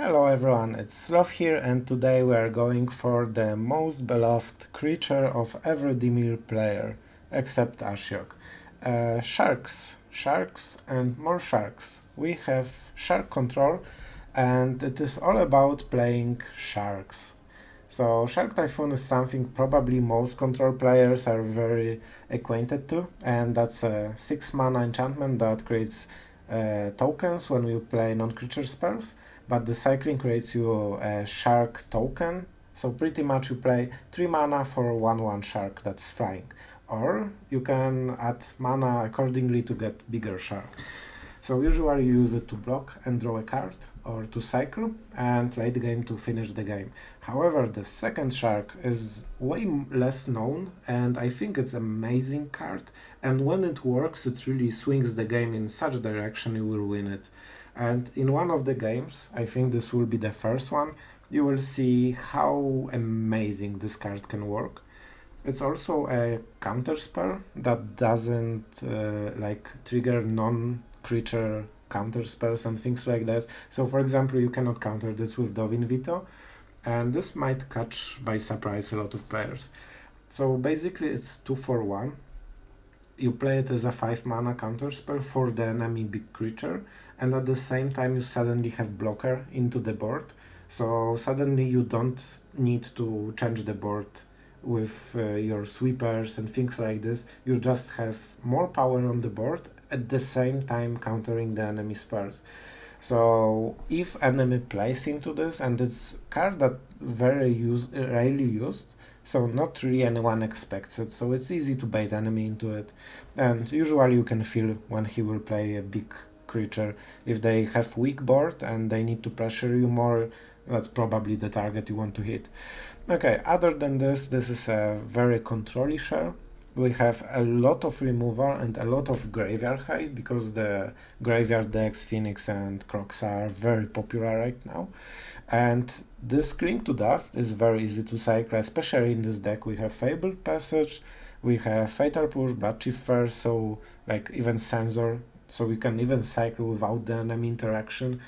Hello everyone, it's Sloth here, and today we are going for the most beloved creature of every Dimir player, except Ashiok. Sharks. Sharks and more sharks. We have shark control, and it is all about playing sharks. So Shark Typhoon is something probably most control players are very acquainted to, and that's a 6 mana enchantment that creates tokens when you play non-creature spells, but the cycling creates you a shark token, so pretty much you play 3 mana for 1/1 shark that's flying. Or you can add mana accordingly to get bigger shark. So usually you use it to block and draw a card, or to cycle, and late game to finish the game. However, the second shark is way less known, and I think it's an amazing card, and when it works it really swings the game in such direction you will win it. And in one of the games, I think this will be the first one, you will see how amazing this card can work. It's also a counterspell that doesn't trigger non-creature counterspells and things like that. So for example, you cannot counter this with Dovin Veto, and this might catch by surprise a lot of players. So basically it's 2 for 1. You play it as a 5 mana counterspell for the enemy big creature, and at the same time you suddenly have blocker into the board. So suddenly you don't need to change the board with your sweepers and things like this. You just have more power on the board at the same time countering the enemy spells. So if enemy plays into this, and it's a card that rarely used, so not really anyone expects it, so it's easy to bait enemy into it, and usually you can feel when he will play a big creature. If they have weak board and they need to pressure you more, that's probably the target you want to hit. Okay, other than this is a very control-y shell. We have a lot of removal and a lot of graveyard hide, because the graveyard decks, Phoenix and Crocs, are very popular right now. And this Cling to Dust is very easy to cycle, especially in this deck. We have Fabled Passage, we have Fetid Pools, Bloodchief first, so like even Censor, so we can even cycle without the enemy interaction.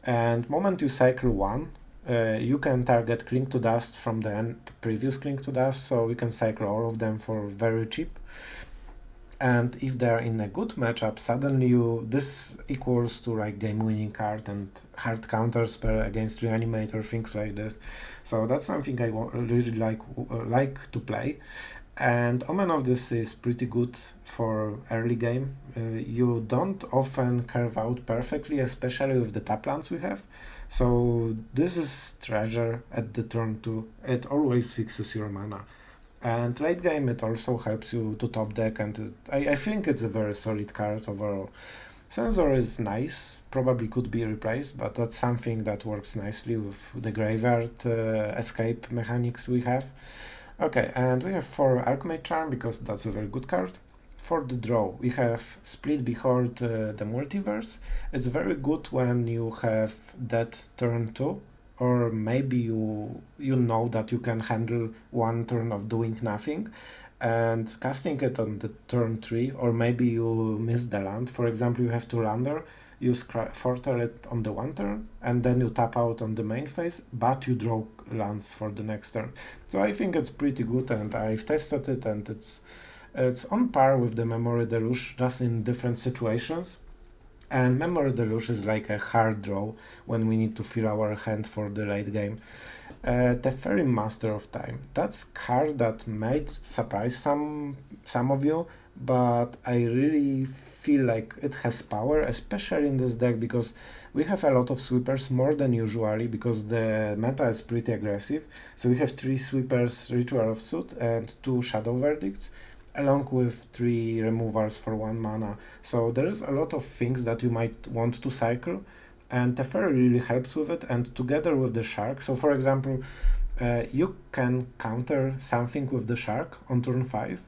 And moment you cycle one, you can target Cling to Dust from the previous Cling to Dust, so we can cycle all of them for very cheap. And if they're in a good matchup, suddenly this equals to like game-winning card and hard counter spell against Reanimator, things like this. So that's something I really like to play. And Omen of this is pretty good for early game. You don't often carve out perfectly, especially with the tap lands we have. So this is treasure at the turn 2. It always fixes your mana. And late game it also helps you to top deck, and I think it's a very solid card overall. Censor is nice, probably could be replaced, but that's something that works nicely with the graveyard escape mechanics we have. Okay, and we have 4 Archmage Charm, because that's a very good card. For the draw, we have Split Behold the Multiverse. It's very good when you have that turn 2, or maybe you know that you can handle one turn of doing nothing, and casting it on the turn 3, or maybe you miss the land. For example, you have 2 lander, you forter it on the 1 turn, and then you tap out on the main phase, but you draw lands for the next turn. So I think it's pretty good, and I've tested it, and it's on par with the Memory Deluge, just in different situations. And Memory Deluge is like a hard draw when we need to fill our hand for the late game. Teferi, Master of Time. That's card that might surprise some of you, but I really feel like it has power, especially in this deck, because we have a lot of sweepers, more than usually, because the meta is pretty aggressive. So we have 3 sweepers, Ritual of Soot, and 2 Shadow Verdicts, along with 3 removals for 1 mana. So there is a lot of things that you might want to cycle, and Teferi really helps with it, and together with the shark. So for example, you can counter something with the shark on turn 5,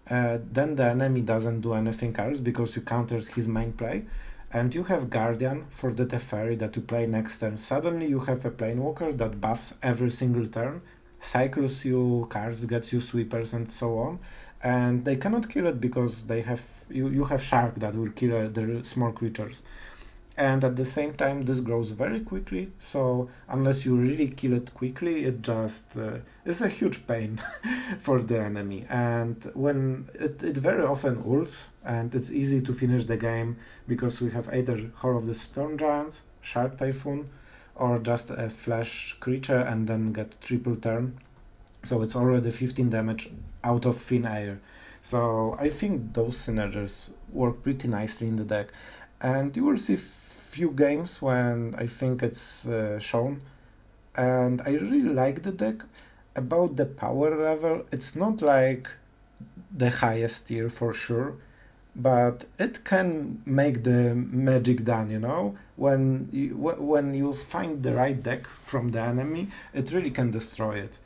then the enemy doesn't do anything else because you countered his main play, and you have Guardian for the Teferi that you play next turn. Suddenly you have a Planewalker that buffs every single turn, cycles you cards, gets you sweepers, and so on. And they cannot kill it because they have you have Shark that will kill the small creatures. And at the same time this grows very quickly, so unless you really kill it quickly, it just is a huge pain for the enemy. And when it very often ults, and it's easy to finish the game because we have either Horror of the Storm Giants, Shark Typhoon, or just a flash creature and then get triple turn. So it's already 15 damage out of thin air. So I think those synergies work pretty nicely in the deck. And you will see few games when I think it's shown. And I really like the deck. About the power level, it's not like the highest tier for sure, but it can make the magic done, you know? When you find the right deck from the enemy, it really can destroy it.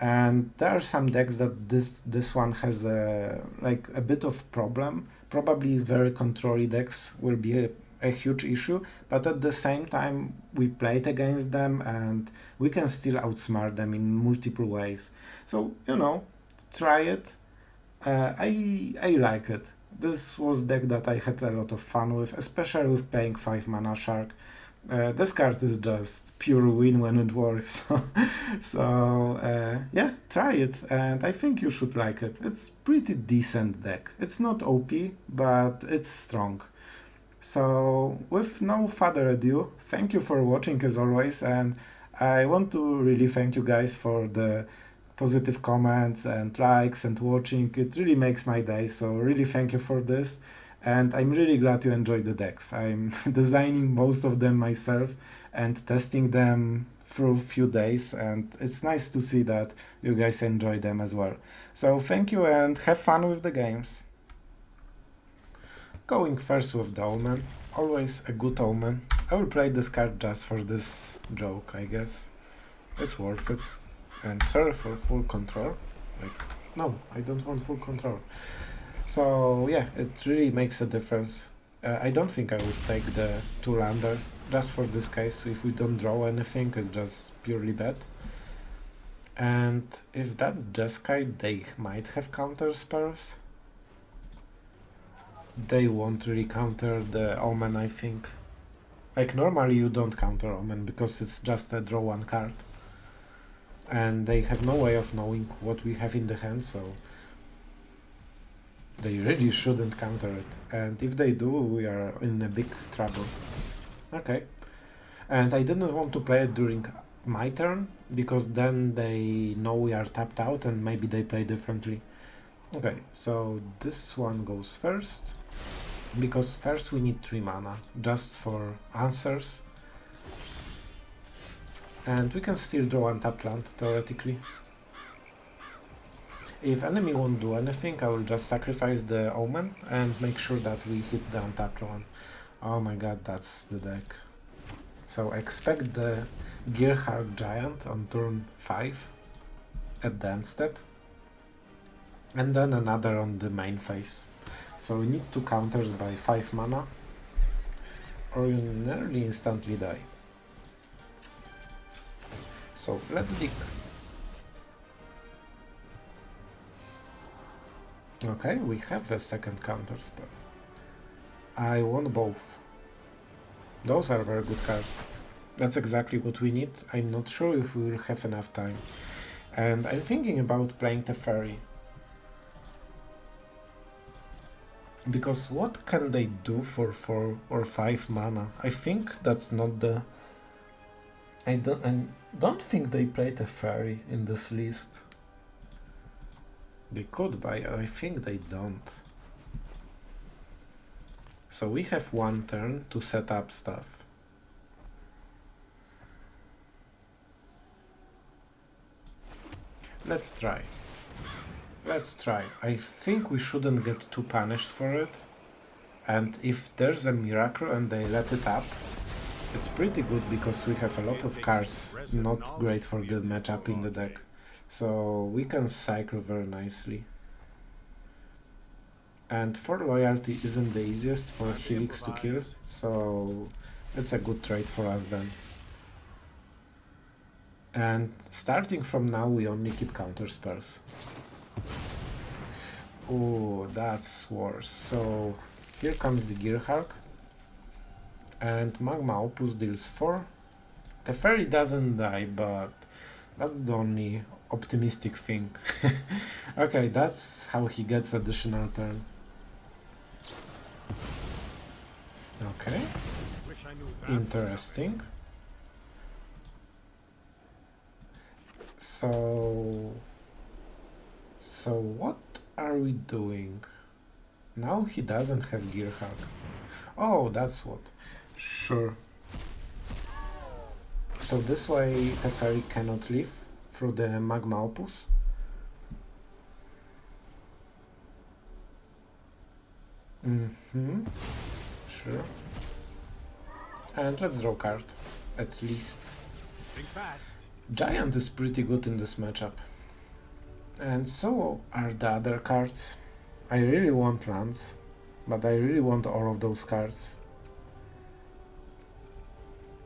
And there are some decks that this one has like a bit of problem. Probably very control decks will be a huge issue, but at the same time we played against them and we can still outsmart them in multiple ways. So you know, try it. I like it. This was deck that I had a lot of fun with, especially with playing 5 mana Shark. This card is just pure win when it works. So yeah, try it, and I think you should like it. It's pretty decent deck. It's not OP, but it's strong. So with no further ado, thank you for watching as always, and I want to really thank you guys for the positive comments and likes and watching. It really makes my day, so really thank you for this. And I'm really glad you enjoyed the decks. I'm designing most of them myself and testing them through a few days, and it's nice to see that you guys enjoy them as well. So thank you and have fun with the games. Going first with the Omen, always a good Omen. I will play this card just for this joke, I guess. It's worth it. And sorry for full control. Like, no, I don't want full control. So yeah, it really makes a difference. I don't think I would take the 2-lander just for this case. If we don't draw anything, it's just purely bad. And if that's Jeskai, they might have counter spells. They won't really counter the Omen, I think. Like normally you don't counter Omen because it's just a draw one card. And they have no way of knowing what we have in the hand, so they really shouldn't counter it. And if they do, we are in a big trouble. Okay. And I didn't want to play it during my turn, because then they know we are tapped out and maybe they play differently. Okay, so this one goes first, because first we need 3 mana, just for answers. And we can still draw untapped land, theoretically. If enemy won't do anything, I will just sacrifice the Omen and make sure that we hit the untapped one. Oh my god, that's the deck. So expect the Gearhart Giant on turn 5 at the end step. And then another on the main phase. So we need 2 counters by 5 mana, or you nearly instantly die. So let's dig. Okay, we have a second counter spell. I want both. Those are very good cards. That's exactly what we need. I'm not sure if we will have enough time. And I'm thinking about playing Teferi. Because what can they do for 4 or 5 mana? I think that's not the... I don't think they play Teferi in this list. They could, but I think they don't. So we have 1 turn to set up stuff. Let's try. Let's try. I think we shouldn't get too punished for it. And if there's a miracle and they let it up, it's pretty good because we have a lot of cards not great for the matchup in the deck. So we can cycle very nicely. And for loyalty isn't the easiest for Helix to kill, so it's a good trade for us then. And starting from now we only keep counter spells. Oh, that's worse. So here comes the Gearhart. And Magma Opus deals 4. Teferi doesn't die, but that's the only optimistic thing. Okay, that's how he gets additional turn. Okay, interesting. So what are we doing? Now he doesn't have Gearhawk. Oh, that's what. Sure. So this way Teferi cannot leave through the Magma Opus. Sure. And let's draw card, at least. Giant is pretty good in this matchup. And so are the other cards. I really want lands, but I really want all of those cards.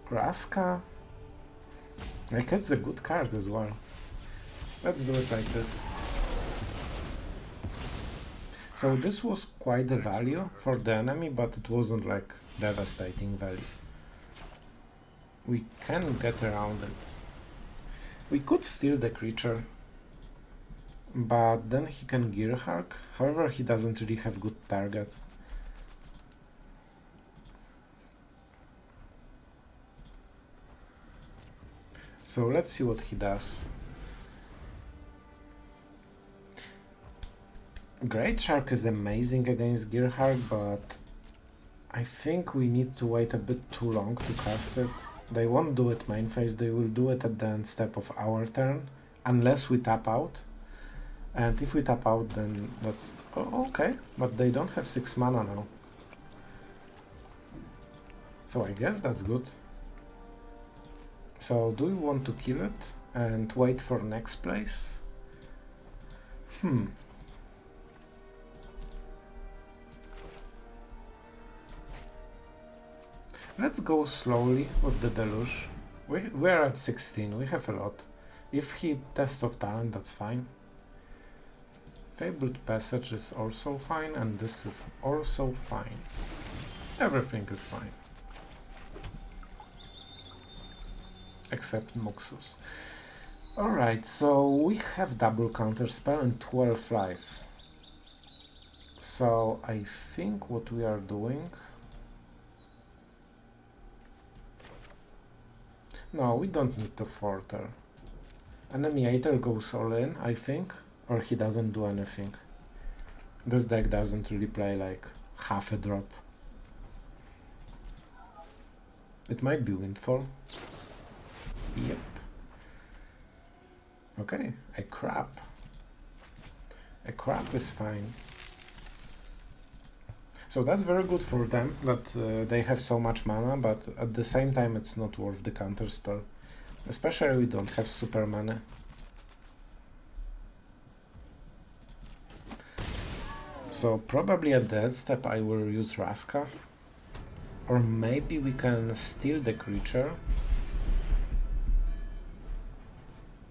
Vraska, like it's a good card as well. Let's do it like this. So this was quite a value for the enemy, but it wasn't like devastating value. We can get around it. We could steal the creature, but then he can Gearhawk. However, he doesn't really have good target. So let's see what he does. Greatshark is amazing against Gearhawk, but I think we need to wait a bit too long to cast it. They won't do it main phase, they will do it at the end step of our turn, unless we tap out. And if we tap out, then that's... Oh, okay, but they don't have 6 mana now. So I guess that's good. So do we want to kill it and wait for next place? Let's go slowly with the Deluge. We're at 16, we have a lot. If he tests of talent, that's fine. Fabled Passage is also fine, and this is also fine. Everything is fine. Except Muxus. Alright, so we have double counterspell and 12 life. So I think what we are doing... No, we don't need to Forter. Enemy Aether goes all in, I think, or he doesn't do anything. This deck doesn't really play like half a drop. It might be Windfall. Yep. Okay, a crap. A crap is fine. So that's very good for them, that they have so much mana, but at the same time it's not worth the counterspell. Especially we don't have super mana. So probably at that step I will use Vraska. Or maybe we can steal the creature.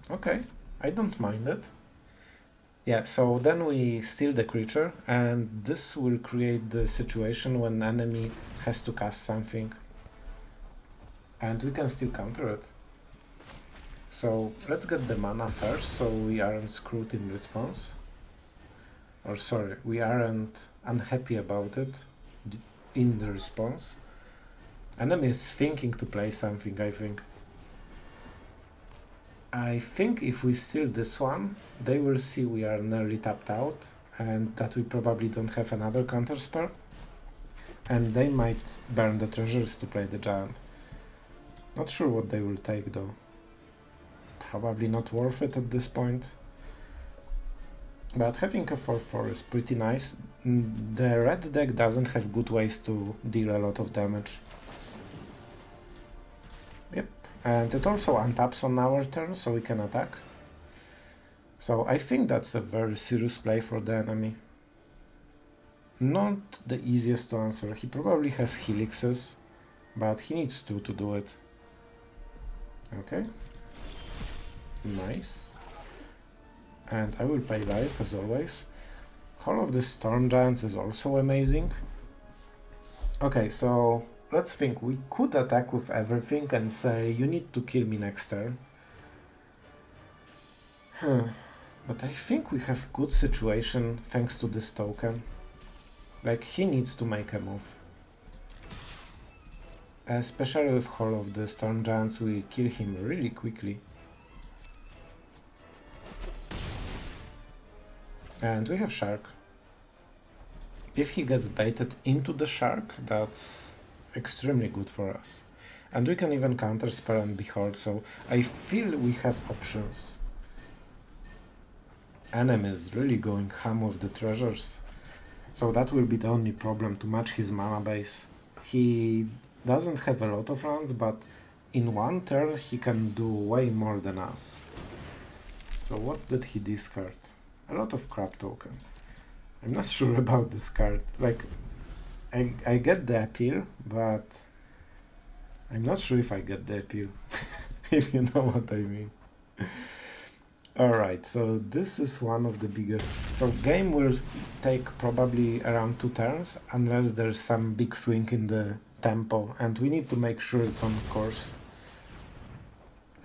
Okay, I don't mind it. Yeah, so then we steal the creature, and this will create the situation when enemy has to cast something. And we can still counter it. So let's get the mana first, so we aren't screwed in response. Or sorry, we aren't unhappy about it in the response. Enemy is thinking to play something, I think. I think if we steal this one, they will see we are nearly tapped out and that we probably don't have another counterspell. And they might burn the treasures to play the giant. Not sure what they will take though. Probably not worth it at this point. But having a 4/4 is pretty nice. The red deck doesn't have good ways to deal a lot of damage. Yep. And it also untaps on our turn, so we can attack. So I think that's a very serious play for the enemy. Not the easiest to answer. He probably has helixes, but he needs to do it. Okay. Nice. And I will pay life as always. Hall of the Storm Giants is also amazing. Okay, so let's think. We could attack with everything and say, you need to kill me next turn. But I think we have good situation thanks to this token. Like, he needs to make a move. Especially with Hall of the Storm Giants, we kill him really quickly. And we have Shark. If he gets baited into the Shark, that's extremely good for us. And we can even counterspell and Behold, so I feel we have options. Enemy is really going ham with the treasures. So that will be the only problem, to match his mana base. He doesn't have a lot of runs, but in one turn he can do way more than us. So what did he discard? A lot of crap tokens. I'm not sure about this card. Like, I get the appeal, but I'm not sure if I get the appeal. If you know what I mean. Alright, so this is one of the biggest. So game will take probably around 2 turns, unless there's some big swing in the tempo, and we need to make sure it's on course.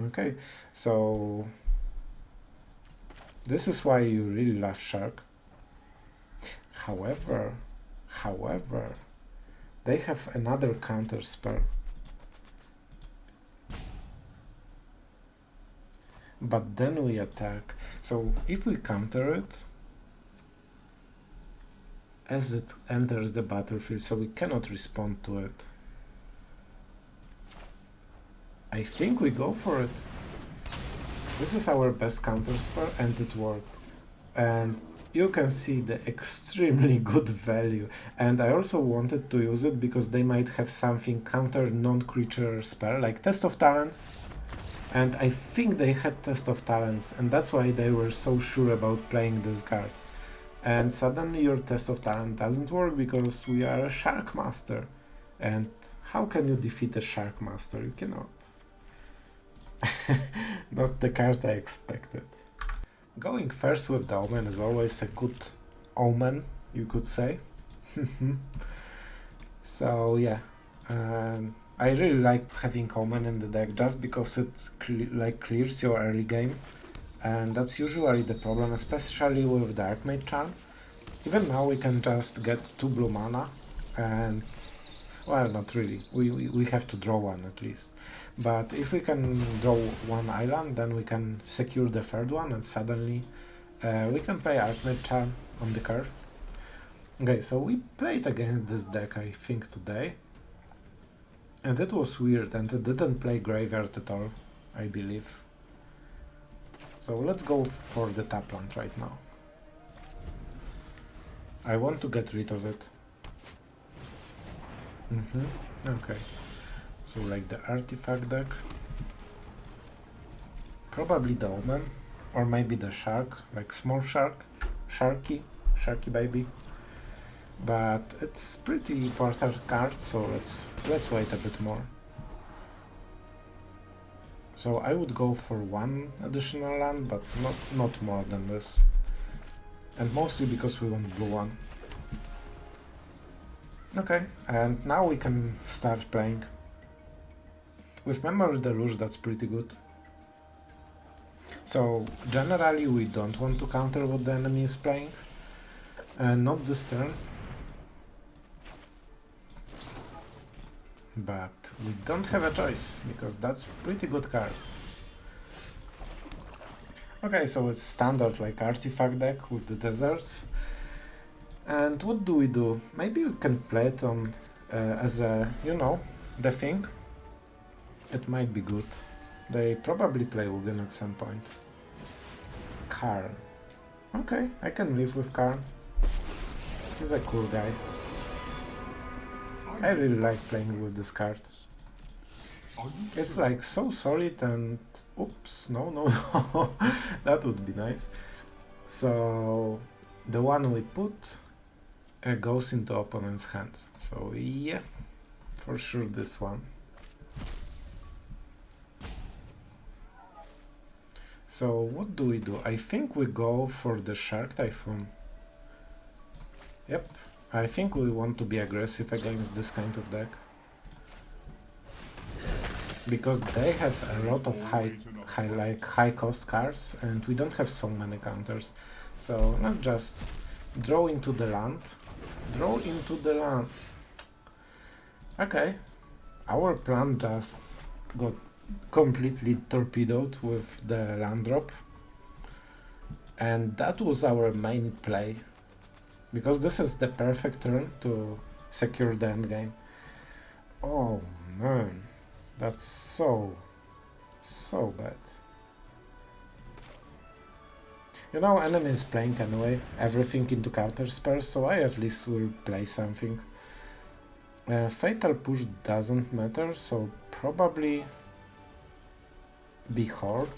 Okay, so this is why you really love Shark. However, they have another counter spell. But then we attack. So if we counter it, as it enters the battlefield, so we cannot respond to it. I think we go for it. This is our best counter spell, and it worked. And you can see the extremely good value. And I also wanted to use it because they might have something counter non-creature spell, like Test of Talents. And I think they had Test of Talents, and that's why they were so sure about playing this card. And suddenly your Test of Talent doesn't work because we are a Shark Master. And how can you defeat a Shark Master? You cannot. Not the card I expected. Going first with the Omen is always a good omen, you could say. So yeah, I really like having Omen in the deck just because it clears your early game, and that's usually the problem, especially with the Archmage charm. Even now we can just get 2 blue mana, and well, not really, we have to draw one at least. But if we can draw 1 island, then we can secure the 3rd one, and suddenly we can play Archmage charm on the curve. Okay, so we played against this deck, I think, today. And it was weird, and it didn't play Graveyard at all, I believe. So let's go for the tap land right now. I want to get rid of it. Okay. So like the artifact deck. Probably the Omen, or maybe the Shark, like small Shark, Sharky baby. But it's pretty important card, so let's wait a bit more. So I would go for 1 additional land, but not more than this. And mostly because we want blue one. Okay, and now we can start playing. With Memory Deluge, that's pretty good. So generally we don't want to counter what the enemy is playing. And not this turn. But we don't have a choice, because that's pretty good card. Okay, so it's standard like artifact deck with the deserts. And what do we do? Maybe we can play it on as a, you know, the thing. It might be good. They probably play Ugin at some point. Karn. Okay, I can live with Karn. He's a cool guy. I really like playing with this card. It's like so solid and... Oops, no. That would be nice. So the one we put goes into opponent's hands. So yeah, for sure this one. So what do we do? I think we go for the Shark Typhoon. Yep. I think we want to be aggressive against this kind of deck. because they have a lot of high cost cards, and we don't have so many counters. So let's just draw into the land. Draw into the land. Okay, our plan just got completely torpedoed with the land drop, and that was our main play, because this is the perfect turn to secure the endgame. Oh man, that's so bad. You know, enemy is playing anyway, everything into counterspells, so I at least will play something. Fatal push doesn't matter, so probably Behold.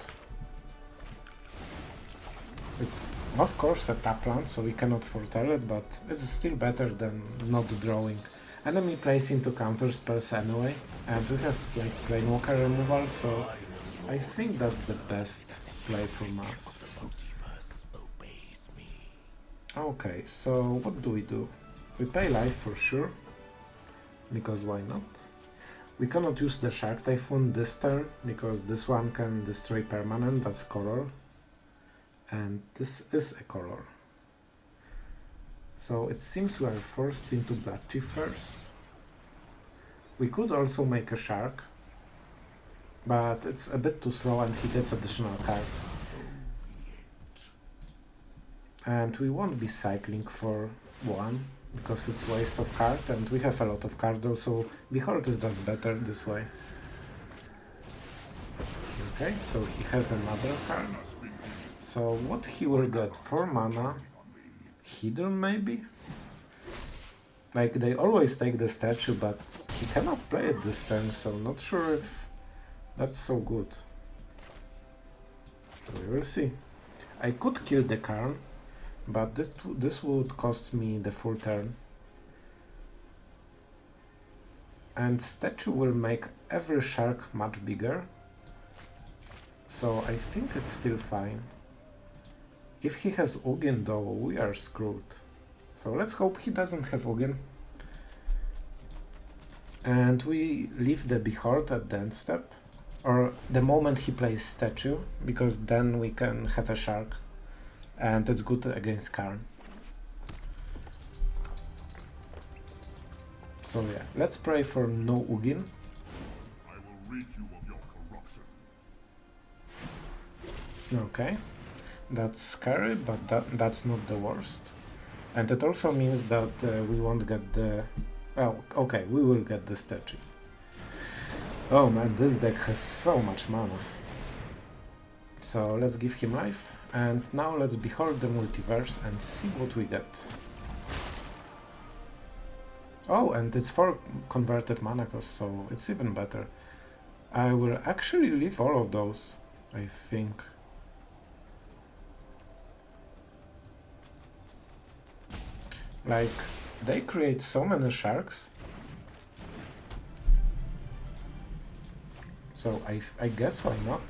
It's of course a tap land, so we cannot foretell it, but it's still better than not drawing. Enemy plays into counterspells anyway, and we have like Planewalker removal, so I think that's the best play from us. Okay, so what do? We pay life for sure, because why not? We cannot use the Shark Typhoon this turn, because this one can destroy permanent, that's color. And this is a color. So it seems we are forced into Bloodchief first. We could also make a Shark, but it's a bit too slow and he gets additional card. And we won't be cycling for one, because it's waste of card, and we have a lot of cards, so Behold is just better this way. Okay, so he has another card. So what he will get? 4 mana, Hidden maybe? Like, they always take the statue, but he cannot play it this turn, so not sure if that's so good. We will see. I could kill the Karn, but this would cost me the full turn. And statue will make every shark much bigger, so I think it's still fine. If he has Ugin though, we are screwed. So let's hope he doesn't have Ugin. And we leave the Behold at the end step, or the moment he plays statue, because then we can have a shark, and it's good against Karn. So yeah, let's pray for no Ugin. I will rid you of your corruption. Okay, that's scary, but that's not the worst. And it also means that we won't get the... Well, okay, we will get the statue. Oh man, this deck has so much mana. So let's give him life, and now let's Behold the Multiverse and see what we get. Oh, and it's 4 converted mana cost, so it's even better. I will actually leave all of those, I think. Like, they create so many sharks. So I guess why not?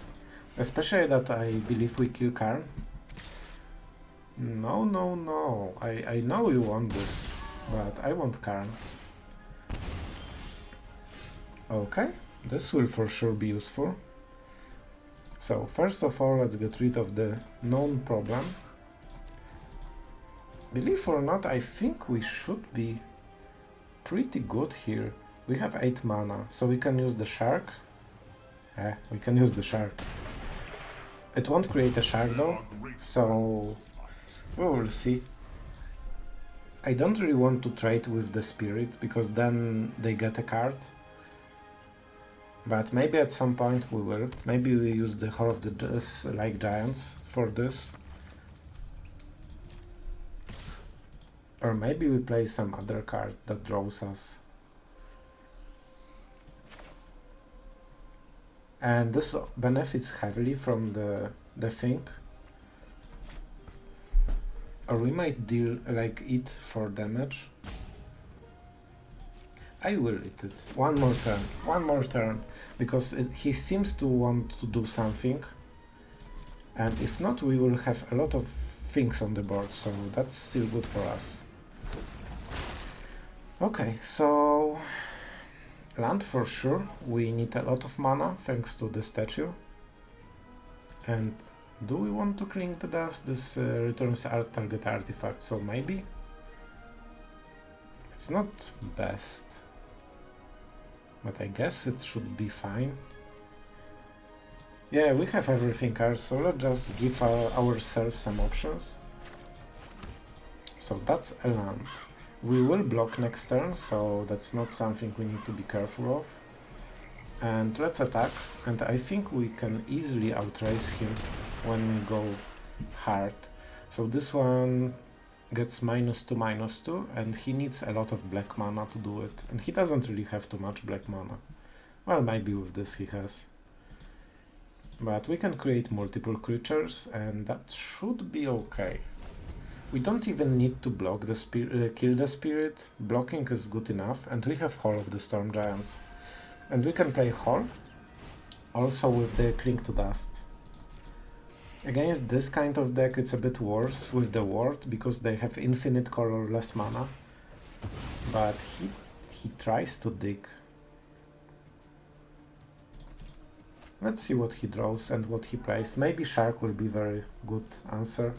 Especially that I believe we kill Karn. No, no, no. I know you want this, but I want Karn. Okay, this will for sure be useful. So first of all, let's get rid of the known problem. Believe or not, I think we should be pretty good here. We have 8 mana, so we can use the shark. We can use the shark. It won't create a shark though, so we will see. I don't really want to trade with the spirit, because then they get a card. But maybe at some point we will. Maybe we use the Hall of the like Giants for this. Or maybe we play some other card that draws us. And this benefits heavily from the thing. Or we might deal, like, eat for damage. I will eat it. One more turn, because he seems to want to do something. And if not, we will have a lot of things on the board, so that's still good for us. Okay, so Land for sure, we need a lot of mana thanks to the statue. And do we want to cling the dust? This returns target artifact, so maybe? It's not best, but I guess it should be fine. Yeah, we have everything else, so let's just give ourselves some options. So that's a land. We will block next turn, so that's not something we need to be careful of. And let's attack, and I think we can easily outrace him when we go hard. So this one gets -2/-2, and he needs a lot of black mana to do it. And he doesn't really have too much black mana. Well, maybe with this he has. But we can create multiple creatures, and that should be okay. We don't even need to block the kill the spirit. Blocking is good enough, and we have Hall of the Storm Giants. And we can play Hall, also with the Cling to Dust. Against this kind of deck it's a bit worse with the Ward, because they have infinite colorless mana. But he tries to dig. Let's see what he draws and what he plays. Maybe Shark will be very good answer.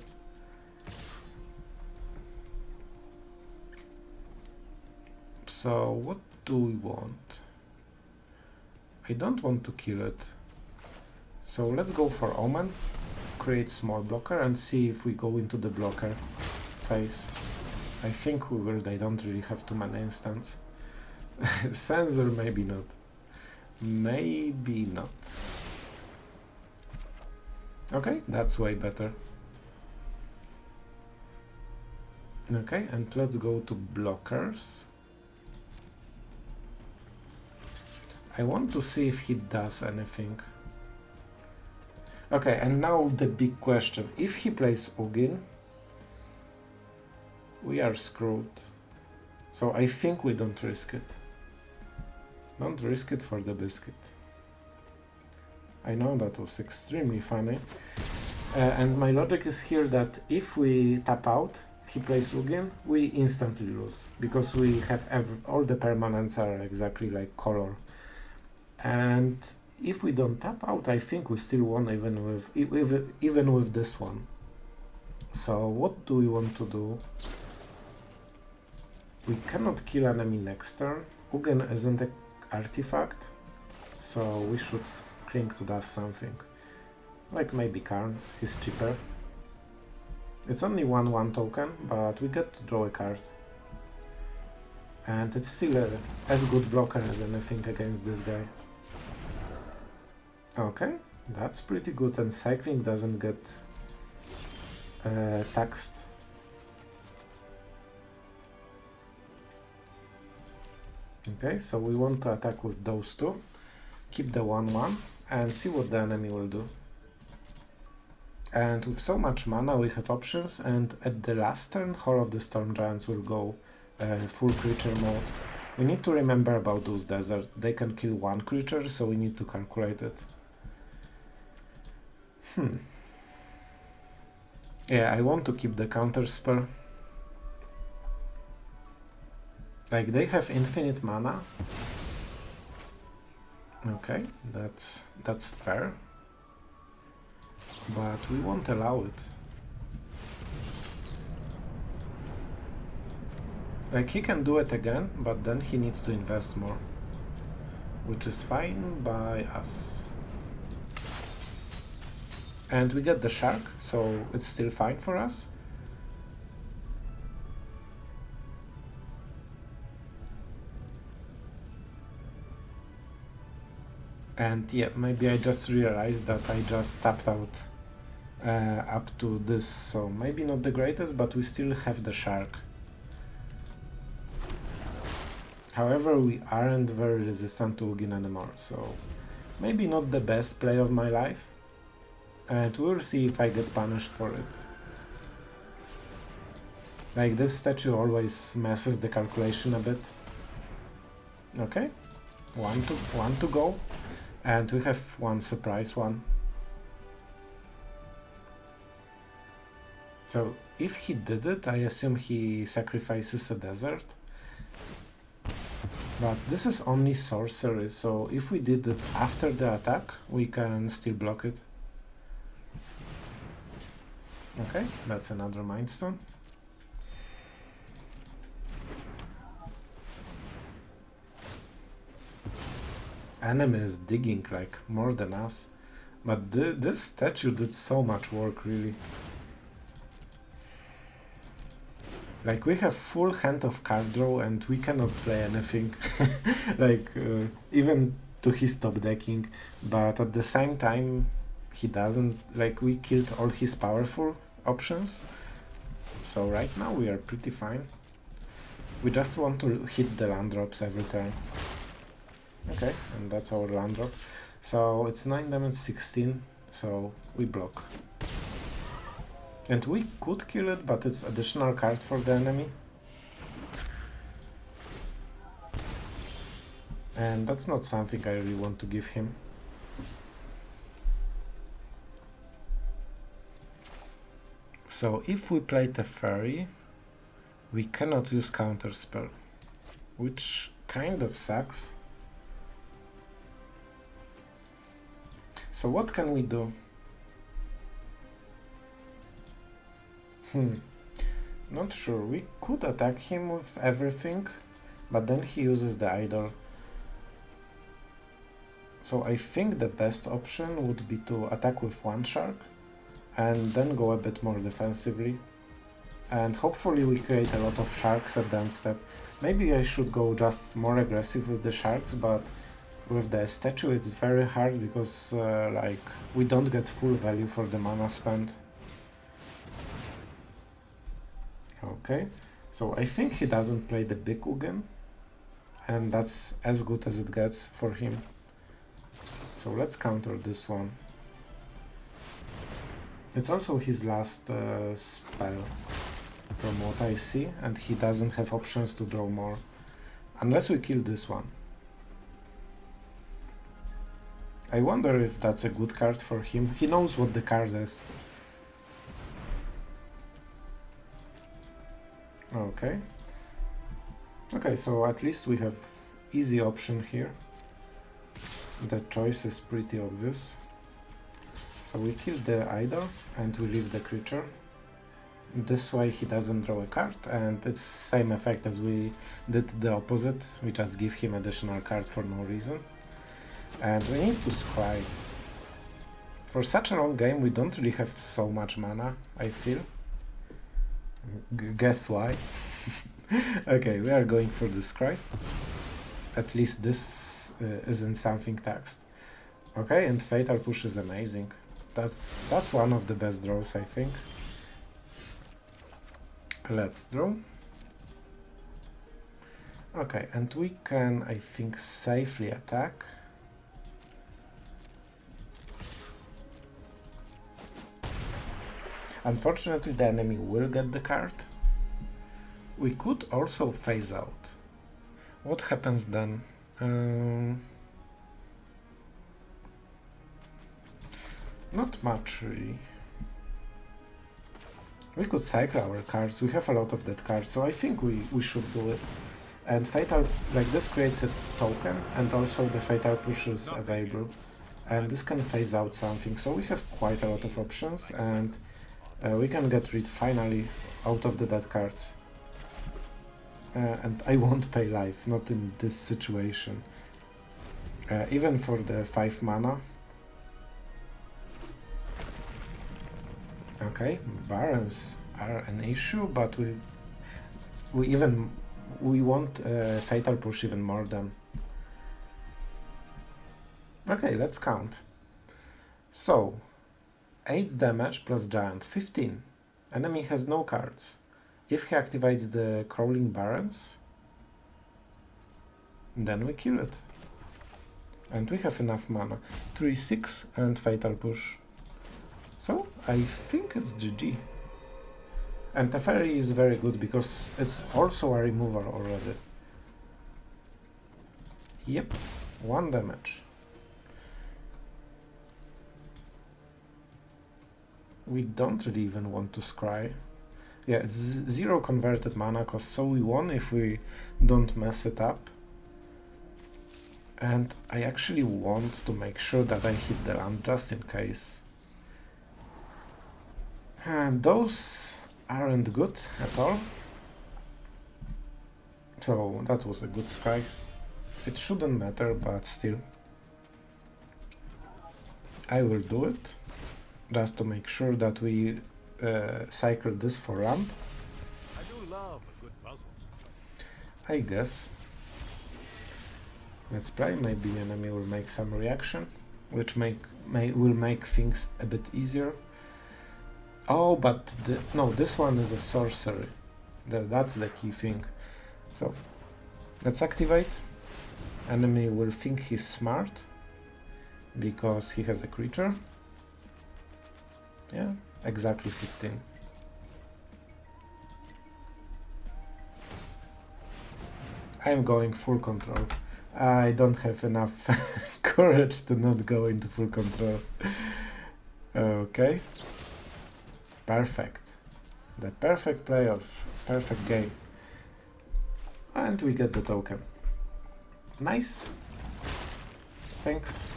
So what do we want? I don't want to kill it. So let's go for Omen, create small blocker, and see if we go into the blocker phase. I think we will. They don't really have too many instants. Censor, maybe not. Maybe not. Okay, that's way better. Okay, and let's go to blockers. I want to see if he does anything. Okay, and now the big question. If he plays Ugin, we are screwed. So I think we don't risk it. Don't risk it for the biscuit. I know that was extremely funny. And my logic is here that if we tap out, he plays Ugin, we instantly lose. Because we have all the permanents are exactly like color. And if we don't tap out, I think we still won even with this one. So what do we want to do? We cannot kill enemy next turn. Ugin isn't an artifact, so we should cling to dust something. Like maybe Karn, he's cheaper. It's only 1/1 token, but we get to draw a card. And it's still as good blocker as anything against this guy. Okay, that's pretty good, and cycling doesn't get taxed. Okay, so we want to attack with those two, keep the 1/1, and see what the enemy will do. And with so much mana we have options, and at the last turn Hall of the Storm Giants will go full creature mode. We need to remember about those deserts. They can kill one creature, so we need to calculate it. Yeah, I want to keep the counterspell. Like, they have infinite mana. Okay, that's fair. But we won't allow it. Like, he can do it again, but then he needs to invest more. Which is fine by us. And we get the shark, so it's still fine for us. And yeah, maybe I just realized that I just tapped out up to this, so maybe not the greatest, but we still have the shark. However, we aren't very resistant to Ugin anymore, so maybe not the best play of my life. And we'll see if I get punished for it. Like, this statue always messes the calculation a bit. Okay, one to go. And we have one surprise one. So if he did it, I assume he sacrifices a desert. But this is only sorcery, so if we did it after the attack, we can still block it. Okay, that's another Mind Stone. Enemy is digging like more than us, but this statue did so much work, really. Like, we have full hand of card draw and we cannot play anything, like even to his top decking, but at the same time he doesn't, like, we killed all his powerful options, so right now we are pretty fine. We just want to hit the land drops every turn. Okay, and that's our land drop. So it's 9 damage, 16, so we block. And we could kill it, but it's additional card for the enemy. And that's not something I really want to give him. So if we play Teferi, we cannot use counterspell, which kind of sucks. So what can we do? Not sure. We could attack him with everything, but then he uses the idol. So I think the best option would be to attack with one shark and then go a bit more defensively. And hopefully we create a lot of sharks at the end step. Maybe I should go just more aggressive with the sharks, but with the statue it's very hard because like, we don't get full value for the mana spent. Okay, so I think he doesn't play the big Ugin, and that's as good as it gets for him. So let's counter this one. It's also his last spell, from what I see, and he doesn't have options to draw more, unless we kill this one. I wonder if that's a good card for him. He knows what the card is. Okay. Okay, so at least we have easy option here. The choice is pretty obvious. So we kill the idol and we leave the creature. This way he doesn't draw a card, and it's same effect as we did the opposite. We just give him additional card for no reason. And we need to scry. For such a long game we don't really have so much mana, I feel. Guess why? Okay, we are going for the scry. At least this isn't something taxed. Okay, and Fatal Push is amazing. That's one of the best draws, I think. Let's draw. Okay, and we can, I think, safely attack. Unfortunately, the enemy will get the card. We could also phase out. What happens then? Not much, really. We could cycle our cards. We have a lot of that cards, so I think we should do it. And Fatal, like, this creates a token, and also the Fatal Push is available. And this can phase out something, so we have quite a lot of options, and we can get rid finally out of the dead cards. And I won't pay life, not in this situation. Even for the 5 mana. Okay, Barons are an issue, but we want Fatal Push even more than. Okay, let's count. So 8 damage plus giant, 15. Enemy has no cards. If he activates the Crawling Barons, then we kill it. And we have enough mana. 3-6 and Fatal Push. So I think it's GG. And Teferi is very good because it's also a remover already. Yep, 1 damage. We don't really even want to scry. Yeah, it's 0 converted mana cost, so we won if we don't mess it up. And I actually want to make sure that I hit the land just in case. And those aren't good at all. So that was a good strike. It shouldn't matter, but still. I will do it, just to make sure that we cycle this for land. I do love a good puzzle. I guess. Let's play, maybe enemy will make some reaction, which will make things a bit easier. Oh, but no, this one is a sorcery. That's the key thing. So, let's activate. Enemy will think he's smart, because he has a creature. Yeah, exactly 15. I'm going full control. I don't have enough courage to not go into full control. Okay. Perfect. The perfect play of perfect game. And we get the token. Nice. Thanks.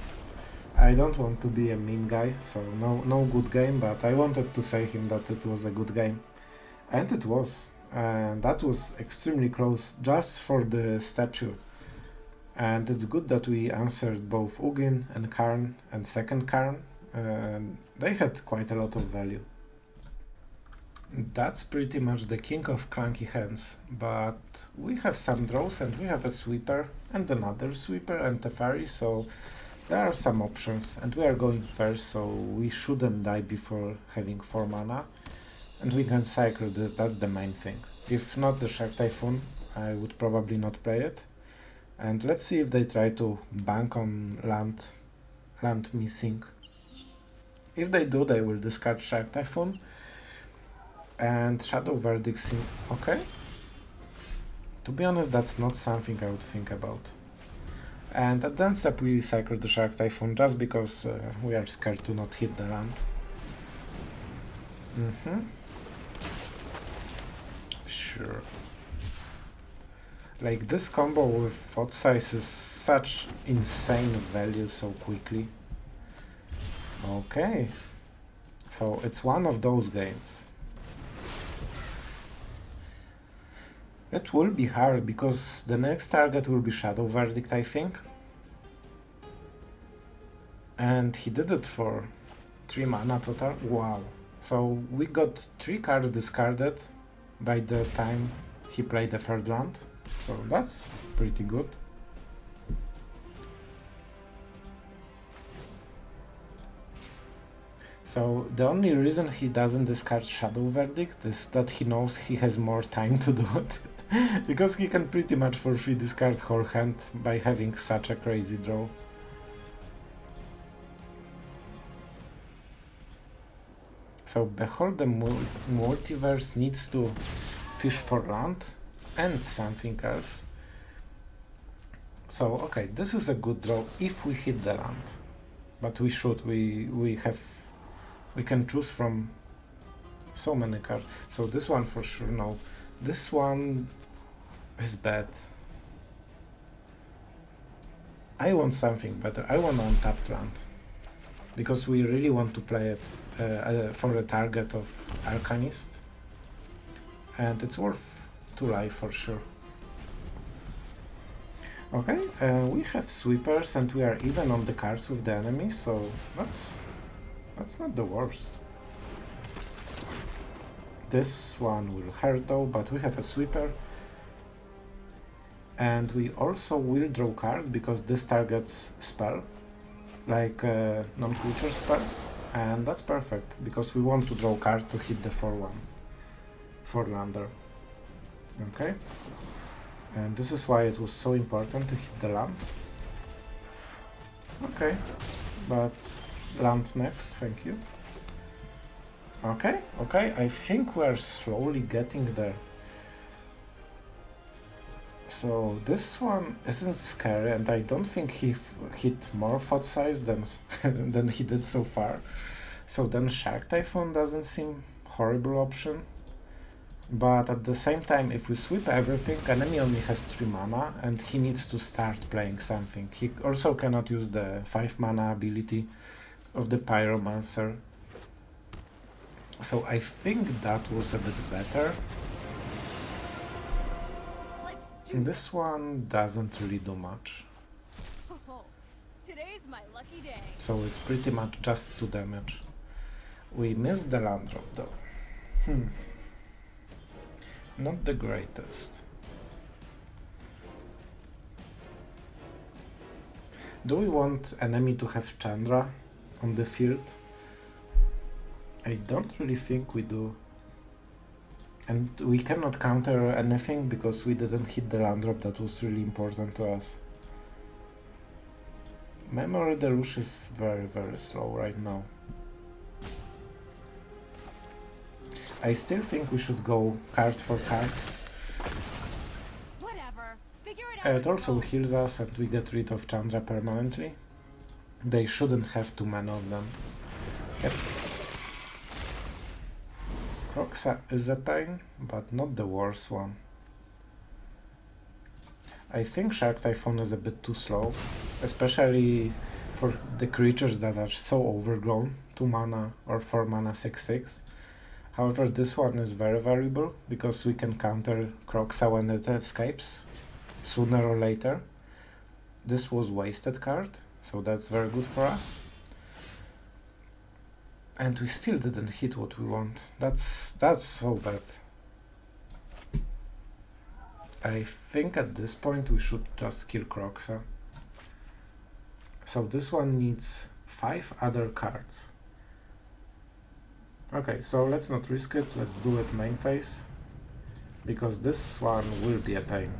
I don't want to be a meme guy, so no good game, but I wanted to say him that it was a good game. And it was. And that was extremely close, just for the statue. And it's good that we answered both Ugin and Karn and second Karn. They had quite a lot of value. That's pretty much the king of clunky hands, but we have some draws and we have a sweeper and another sweeper and Teferi, so there are some options, and we are going first, so we shouldn't die before having 4 mana, and we can cycle this, that's the main thing. If not the Shark Typhoon, I would probably not play it. And let's see if they try to bank on land missing. If they do, they will discard Shark Typhoon. And Shadow Verdict seems okay. To be honest, that's not something I would think about. And at the end step we cycle the Shark Typhoon just because we are scared to not hit the land. Sure. Like this combo with Thought Size is such insane value so quickly. Okay. So it's one of those games. It will be hard because the next target will be Shadow Verdict, I think. And he did it for 3 mana total. Wow. So we got 3 cards discarded by the time he played the third land. So that's pretty good. So the only reason he doesn't discard Shadow Verdict is that he knows he has more time to do it. Because he can pretty much for free discard whole hand by having such a crazy draw. So Behold the Multiverse needs to fish for land and something else. So okay, this is a good draw if we hit the land. But we should, we can choose from so many cards. So this one for sure, no. This one is bad. I want something better. I want untapped land. Because we really want to play it for a target of Arcanist. And it's worth 2 life for sure. Okay, we have sweepers and we are even on the cards with the enemy, so that's not the worst. This one will hurt though, but we have a sweeper. And we also will draw card because this targets spell, like a non-creature spell. And that's perfect, because we want to draw card to hit the 4-1 for lander. Okay. And this is why it was so important to hit the land. Okay, but land next, thank you. Okay, I think we're slowly getting there. So this one isn't scary, and I don't think he hit more thought size than he did so far. So then Shark Typhoon doesn't seem horrible option. But at the same time, if we sweep everything, enemy only has 3 mana and he needs to start playing something. He also cannot use the 5 mana ability of the Pyromancer. So I think that was a bit better. This one doesn't really do much. Today's my lucky day. So it's pretty much just 2 damage. We missed the land drop though. Not the greatest. Do we want enemy to have Chandra on the field? I don't really think we do. And we cannot counter anything because we didn't hit the land drop that was really important to us. Memory Deluge is very, very slow right now. I still think we should go card for card. Whatever. Figure it out. It also heals us and we get rid of Chandra permanently. They shouldn't have too many of them. Yep. Kroxa is a pain, but not the worst one. I think Shark Typhoon is a bit too slow, especially for the creatures that are so overgrown, 2 mana or 4 mana 6/6. However, this one is very valuable because we can counter Kroxa when it escapes, sooner or later. This was wasted card, so that's very good for us. And we still didn't hit what we want. That's so bad. I think at this point we should just kill Kroxa. So this one needs 5 other cards. Okay, so let's not risk it, let's do it main phase, because this one will be a pain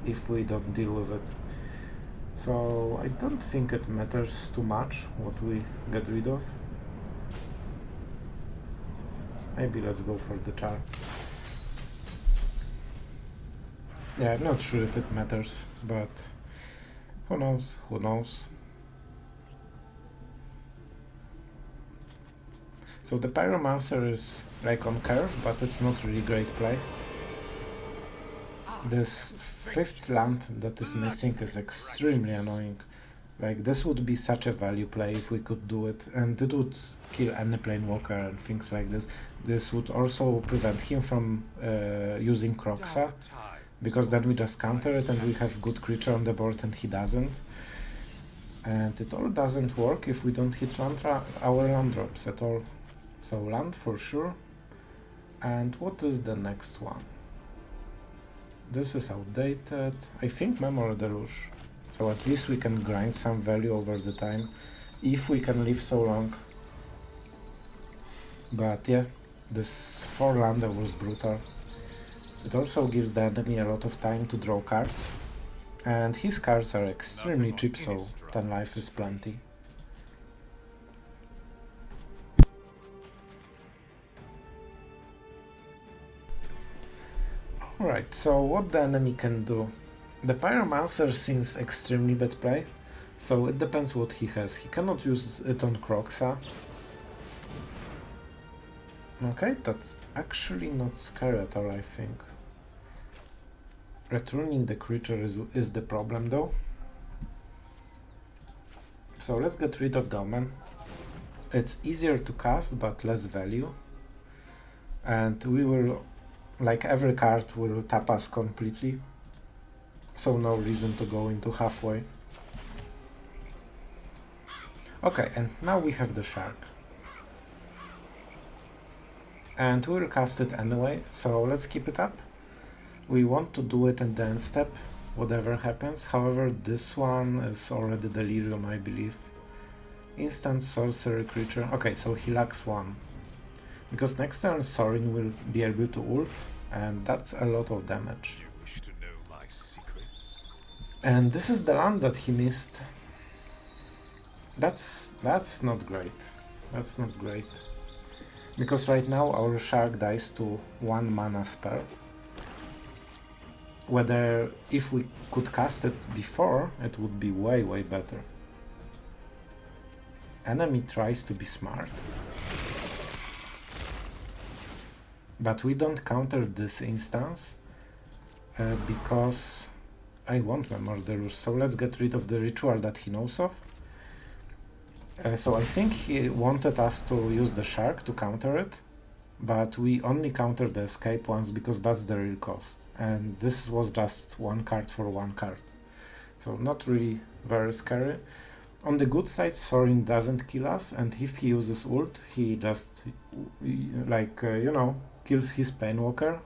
if we don't deal with it. So I don't think it matters too much what we get rid of. Maybe let's go for the char. Yeah, I'm not sure if it matters, but who knows, who knows. So the Pyromancer is like on curve, but it's not really great play. This 5th land that is missing is extremely annoying. Like, this would be such a value play if we could do it, and it would kill any Planewalker and things like this. This would also prevent him from using Kroxa, because then we just counter it and we have good creature on the board and he doesn't. And it all doesn't work if we don't hit our land drops at all. So land for sure. And what is the next one? This is outdated. I think Memory Deluge. So at least we can grind some value over the time, if we can live so long. But yeah, this 4-lander was brutal. It also gives the enemy a lot of time to draw cards. And his cards are extremely cheap, so 10 life is plenty. Alright, so what the enemy can do? The Pyromancer seems extremely bad play, so it depends what he has. He cannot use it on Kroxa. Okay, that's actually not scary at all, I think. Returning the creature is the problem though. So let's get rid of the Omen. It's easier to cast, but less value. And we will, like every card, will tap us completely. So no reason to go into halfway. Okay, and now we have the Shark. And we'll cast it anyway, so let's keep it up. We want to do it in the end step, whatever happens. However, this one is already Delirium, I believe. Instant sorcery creature. Okay, so he lacks 1. Because next turn Sorin will be able to ult, and that's a lot of damage. You wish to know my secrets? And this is the land that he missed. That's not great. That's not great. Because right now our Shark dies to 1 mana spell. Whether if we could cast it before, it would be way, way better. Enemy tries to be smart. But we don't counter this instance because I want Memory Deluge, so let's get rid of the ritual that he knows of. So I think he wanted us to use the shark to counter it, but we only counter the escape once because that's the real cost. And this was just one card for one card. So not really very scary. On the good side, Sorin doesn't kill us, and if he uses ult, he just, like, you know, kills his Painwalker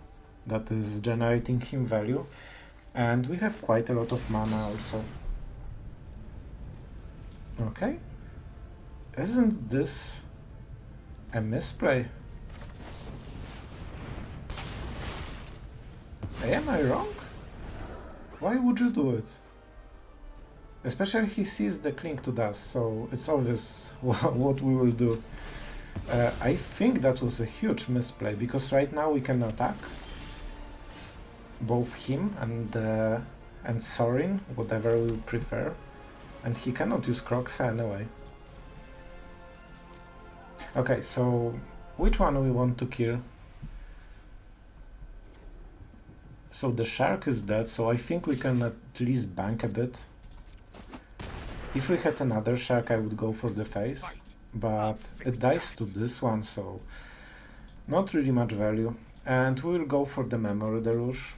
that is generating him value. And we have quite a lot of mana also. Okay. Isn't this a misplay? Am I wrong? Why would you do it? Especially he sees the cling to dust, so it's obvious what we will do. I think that was a huge misplay, because right now we can attack both him and Sorin, whatever we prefer, and he cannot use Croxa anyway. Okay, so which one we want to kill? So the shark is dead, so I think we can at least bank a bit. If we had another shark, I would go for the face, but it dies to this one, so not really much value. And we will go for the Memory Deluge.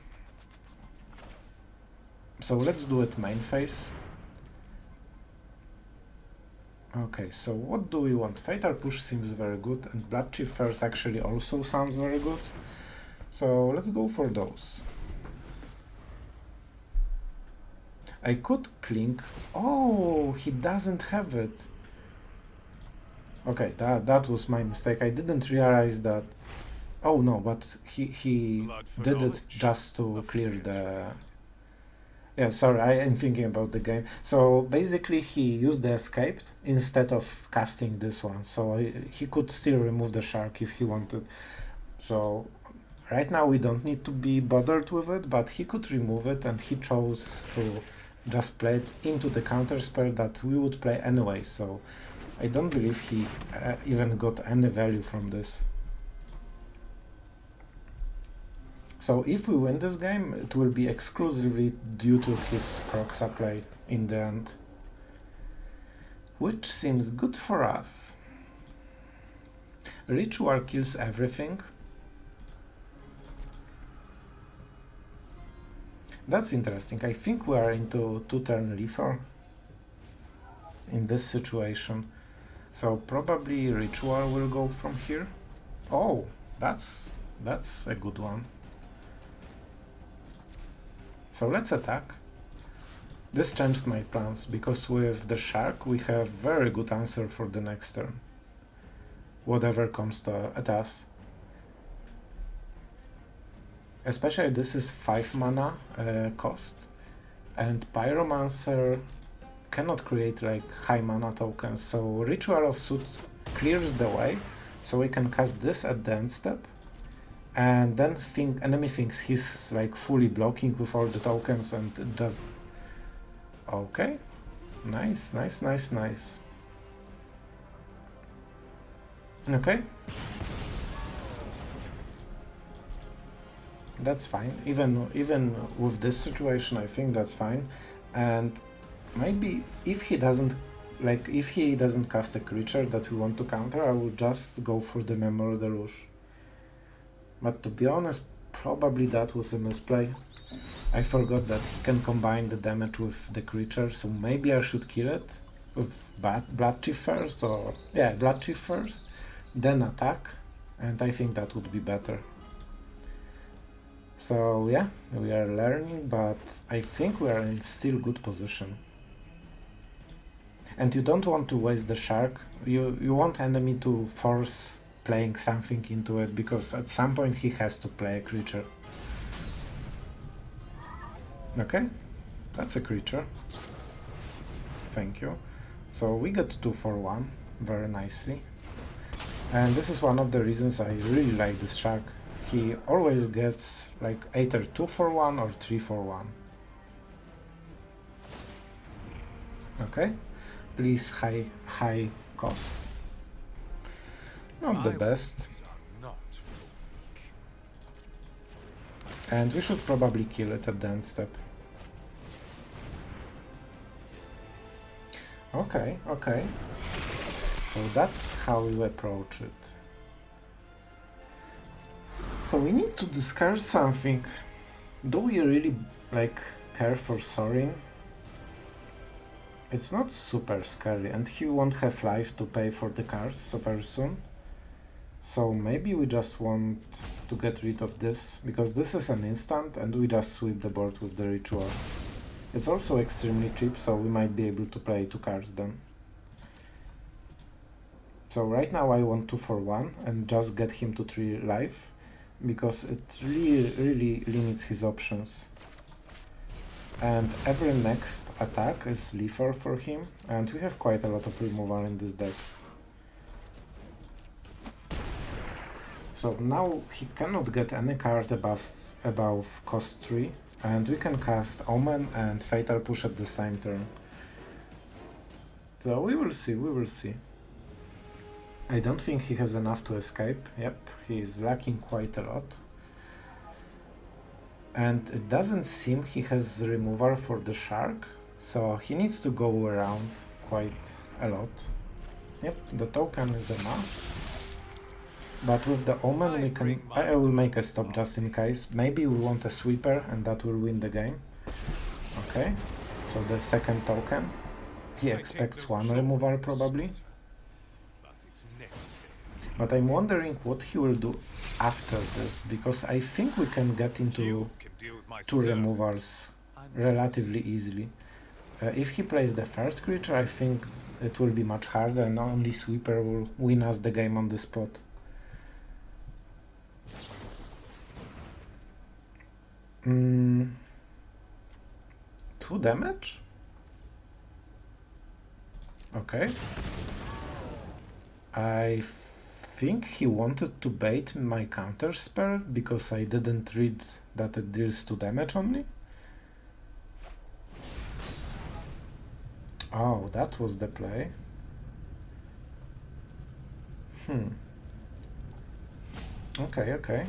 So let's do it main phase. Okay, so what do we want? Fatal Push seems very good, and Bloodchief first actually also sounds very good. So let's go for those. I could cling. Oh, he doesn't have it. Okay, that was my mistake. I didn't realize that. Oh no, but he did it just to clear the... Yeah, sorry, I am thinking about the game. So basically he used the escaped instead of casting this one, so he could still remove the shark if he wanted. So right now we don't need to be bothered with it, but he could remove it, and he chose to just play it into the counterspell that we would play anyway, so I don't believe he even got any value from this. So if we win this game, it will be exclusively due to his Croxa play in the end, which seems good for us. Ritual kills everything. That's interesting. I think we are into 2-turn lethal in this situation. So probably Ritual will go from here. Oh, that's a good one. So let's attack. This changed my plans, because with the shark we have very good answer for the next turn. Whatever comes at us. Especially this is 5 mana cost, and Pyromancer cannot create like high mana tokens, so Ritual of Soot clears the way, so we can cast this at the end step, and then enemy thinks he's like fully blocking with all the tokens, and it does... Okay, nice. Okay. That's fine. Even with this situation, I think that's fine. And maybe if he doesn't cast a creature that we want to counter, I will just go for the Memory Deluge. But to be honest, probably that was a misplay. I forgot that he can combine the damage with the creature, so maybe I should kill it with Bloodchief first, or... yeah, Bloodchief first, then attack, and I think that would be better. So yeah, we are learning, but I think we are in still good position. And you don't want to waste the shark. You want enemy to force playing something into it, because at some point he has to play a creature. Okay, that's a creature. Thank you. So we got 2 for 1, very nicely. And this is one of the reasons I really like this shark. He always gets like either 2 for 1 or 3 for 1. Okay, please high cost. Not the best. And we should probably kill it at the end step. Okay, okay. So that's how we approach it. So we need to discard something. Do we really like care for Sorin? It's not super scary, and he won't have life to pay for the cards so very soon. So maybe we just want to get rid of this, because this is an instant and we just sweep the board with the ritual. It's also extremely cheap, so we might be able to play 2 cards then. So right now I want 2 for 1 and just get him to 3 life, because it really limits his options. And every next attack is lethal for him, and we have quite a lot of removal in this deck. So now he cannot get any card above cost 3, and we can cast Omen and Fatal Push at the same turn. So we will see, we will see. I don't think he has enough to escape. Yep, he is lacking quite a lot. And it doesn't seem he has removal for the shark, so he needs to go around quite a lot. Yep, the token is a must. But with the Omen we can... I will make a stop just in case. Maybe we want a sweeper and that will win the game. Okay, so the second token. He expects 1 removal probably. But I'm wondering what he will do after this, because I think we can get into 2 removals relatively easily. If he plays the first creature, I think it will be much harder and only sweeper will win us the game on the spot. Mm, 2 damage? Okay. I think he wanted to bait my counterspell because I didn't read that it deals 2 damage only. Oh, that was the play. Okay, okay.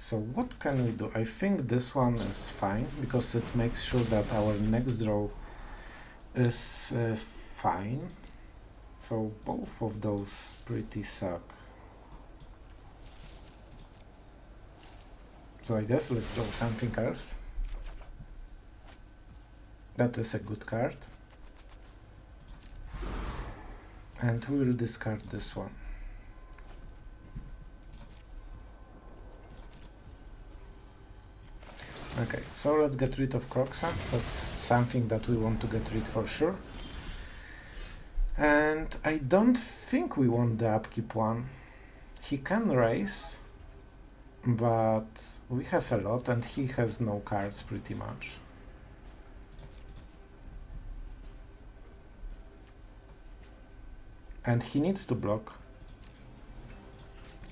So what can we do? I think this one is fine, because it makes sure that our next draw is fine. So both of those pretty suck. So I guess let's draw something else. That is a good card. And we will discard this one. Okay, so let's get rid of Croxa. That's something that we want to get rid for sure. And I don't think we want the upkeep one. He can raise, but we have a lot and he has no cards pretty much. And he needs to block,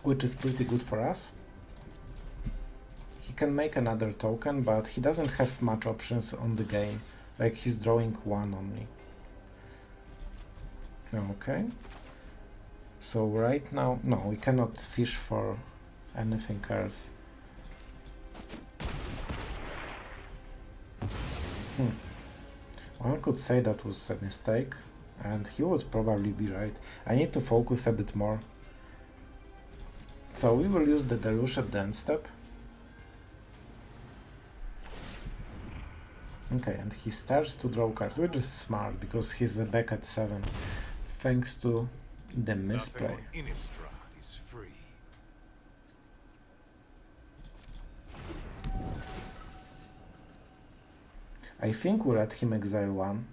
which is pretty good for us. He can make another token, but he doesn't have much options on the game. Like, he's drawing 1 only. Okay. So right now, no, we cannot fish for anything else. One could say that was a mistake, and he would probably be right. I need to focus a bit more. So we will use the Deluge at the end step. Okay, and he starts to draw cards, which is smart, because he's back at 7, thanks to the misplay. Is free. I think we let him exile 1.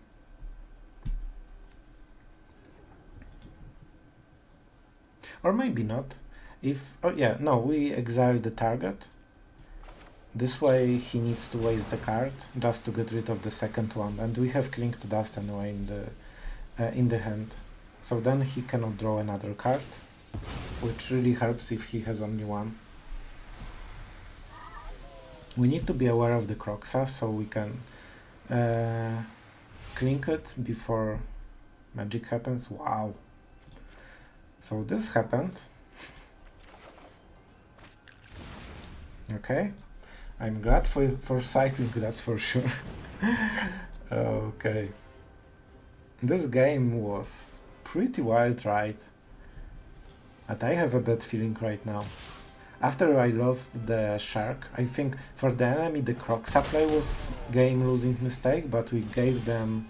Or maybe not. If... oh yeah, no, we exile the target. This way he needs to waste the card just to get rid of the second one, and we have Cling to Dust anyway in the hand. So then he cannot draw another card, which really helps if he has only 1. We need to be aware of the Croxa so we can Cling it before magic happens. Wow, So this happened. Okay. I'm glad for cycling, that's for sure. Okay. This game was pretty wild, right? But I have a bad feeling right now. After I lost the Shark, I think for the enemy the Croc supply was game-losing mistake, but we gave them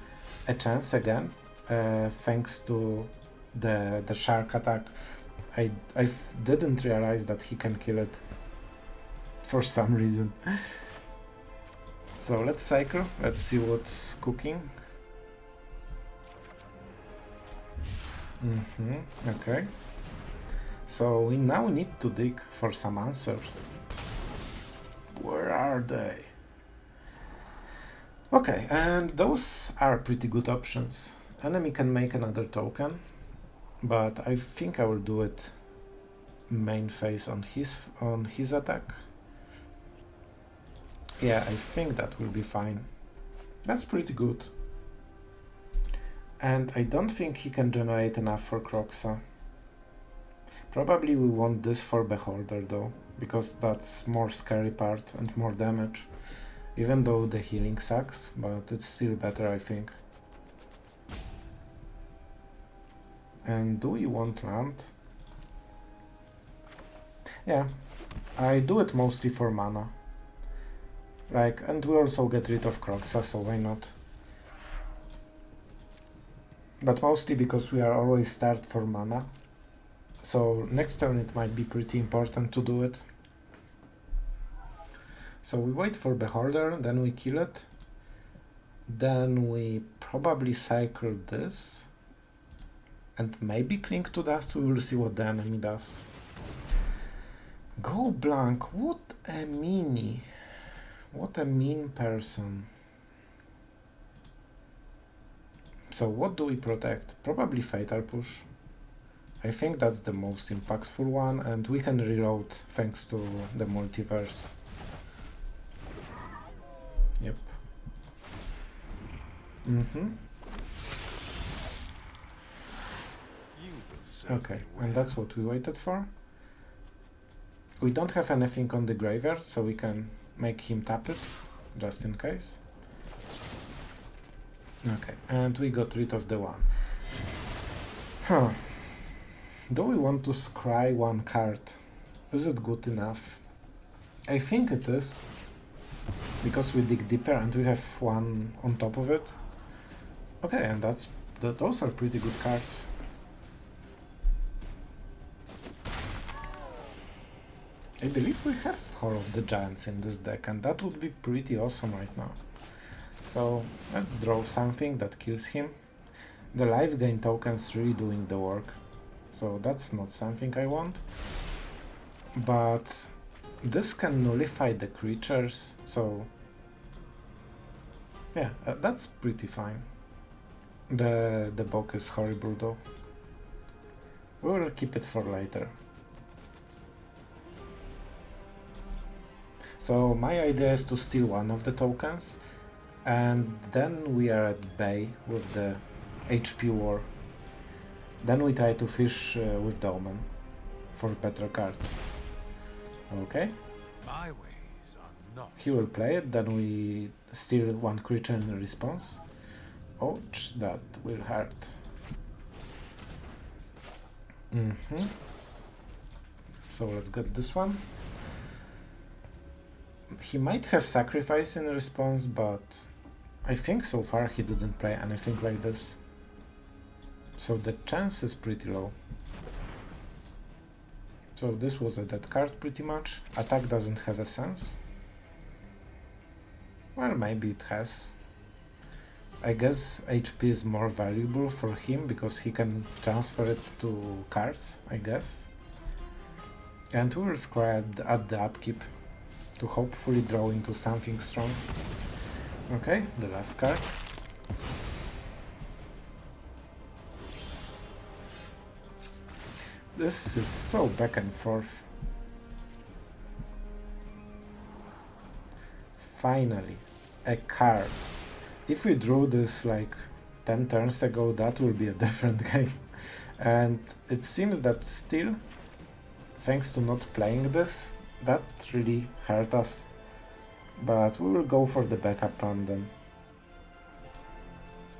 a chance again, thanks to the Shark attack. I didn't realize that he can kill it for some reason. So let's cycle, let's see what's cooking. Okay. So we now need to dig for some answers. Where are they? Okay, and those are pretty good options. Enemy can make another token, but I think I will do it main phase on his attack. Yeah, I think that will be fine. That's pretty good. And I don't think he can generate enough for Croxa. Probably we want this for Beholder though, because that's more scary part and more damage. Even though the healing sucks, but it's still better, I think. And do we want land? Yeah, I do it mostly for mana. Like, and we also get rid of Croxa, so why not? But mostly because we are always start for mana. So next turn it might be pretty important to do it. So we wait for Beholder, then we kill it. Then we probably cycle this. And maybe Cling to Dust, we will see what the enemy does. Go blank, what a meanie. What a mean person. So what do we protect? Probably Fatal Push. I think that's the most impactful one, and we can reload thanks to the multiverse. Yep. Okay, and that's what we waited for. We don't have anything on the graveyard, so we can make him tap it, just in case. Okay, and we got rid of the one. Huh. Do we want to scry one card? Is it good enough? I think it is, because we dig deeper and we have one on top of it. Okay, and those are pretty good cards. I believe we have Hall of the Giants in this deck, and that would be pretty awesome right now. So let's draw something that kills him. The life gain token's really doing the work, so that's not something I want. But this can nullify the creatures, so yeah, that's pretty fine. The book is horrible though. We will keep it for later. So my idea is to steal one of the tokens, and then we are at bay with the HP war. Then we try to fish with the Omen for better cards. Okay. My ways are not. He will play it, then we steal one creature in response. Ouch, that will hurt. So let's get this one. He might have sacrifice in response, but I think so far he didn't play anything like this. So the chance is pretty low. So this was a dead card pretty much. Attack doesn't have a sense. Well, maybe it has. I guess HP is more valuable for him because he can transfer it to cards, I guess. And we will scry at the upkeep to hopefully draw into something strong. Okay, the last card. This is so back and forth. Finally, a card. If we drew this like 10 turns ago, that will be a different game. And it seems that still, thanks to not playing this, that really hurt us. But we will go for the backup plan then.